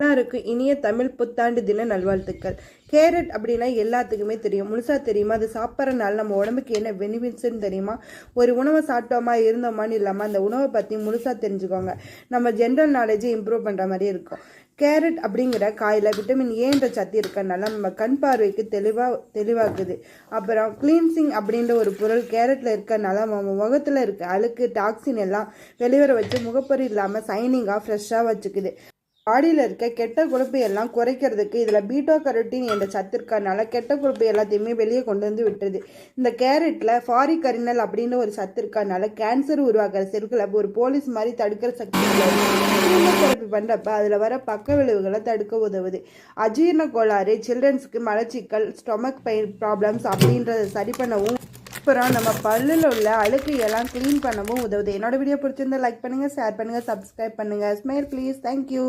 எல்லாருக்கும் இனிய தமிழ் புத்தாண்டு தின நல்வாழ்த்துக்கள். கேரட் அப்படின்னா எல்லாத்துக்குமே தெரியும். முழுசா தெரியுமா? அது சாப்பிட்றனால நம்ம உடம்புக்கு என்ன பெனிஃபிட்ஸ்ன்னு தெரியுமா? ஒரு உணவை சாப்பிட்டோமா இருந்தோமான்னு இல்லாமல் அந்த உணவை பற்றி முழுசாக தெரிஞ்சுக்கோங்க. நம்ம ஜென்ரல் நாலேஜை இம்ப்ரூவ் பண்ணுற மாதிரி இருக்கும். கேரட் அப்படிங்கிற காயில் விட்டமின் ஏன்ற சத்து இருக்கறனால நம்ம கண் பார்வைக்கு தெளிவாக்குது. அப்புறம் கிளீன்சிங் அப்படின்ற ஒரு பொருள் கேரட்டில் இருக்கறனால நம்ம முகத்தில் இருக்க அழுக்கு டாக்ஸின் எல்லாம் வெளிவர வச்சு முகப்பொரு இல்லாமல் சைனிங்காக ஃப்ரெஷ்ஷாக வச்சுக்குது. பாடியில் இருக்க கெட்ட கொழுப்பு எல்லாம் குறைக்கிறதுக்கு இதில் பீட்டா கரோட்டின் என்ற சத்து இருக்கறனால கெட்ட கொழுப்பு எல்லாத்தையுமே வெளியே கொண்டு வந்து விட்டுருது. இந்த கேரட்டில் ஃபாரிகரினல் அப்படின்னு ஒரு சத்து இருக்கறனால கேன்சர் உருவாக்குற செல்களை ஒரு போலீஸ் மாதிரி தடுக்கிற சக்தி குறைப்பு பண்ணுறப்ப அதில் வர பக்க விளைவுகளை தடுக்க உதவுது. அஜீரண கோளாறு, சில்ட்ரன்ஸுக்கு மலச்சிக்கல், ஸ்டொமக் பெயின் ப்ராப்ளம்ஸ் அப்படின்றத சரி பண்ணவும், அப்புறம் நம்ம பல்லில் உள்ள அழுக்கு எல்லாம் க்ளீன் பண்ணவும் உதவுது. என்னோட வீடியோ பிடிச்சிருந்தா லைக் பண்ணுங்கள், ஷேர் பண்ணுங்கள், சப்ஸ்கிரைப் பண்ணுங்கள். Smile please. தேங்க்யூ.